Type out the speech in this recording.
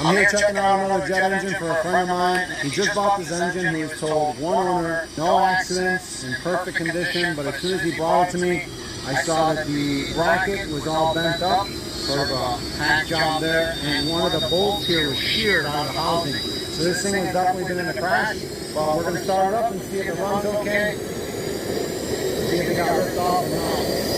I'm here checking out another jet engine for a friend of mine. He just bought this engine. He was told one owner, no accidents, in perfect condition. But as soon as he brought it to me, I saw that the bracket was all bent up, sort of a hack job there, and one of the bolts here was sheared out of the housing. So this thing has definitely been in a crash. But we're going to start it up and see if it runs okay. See if it got ripped off or not.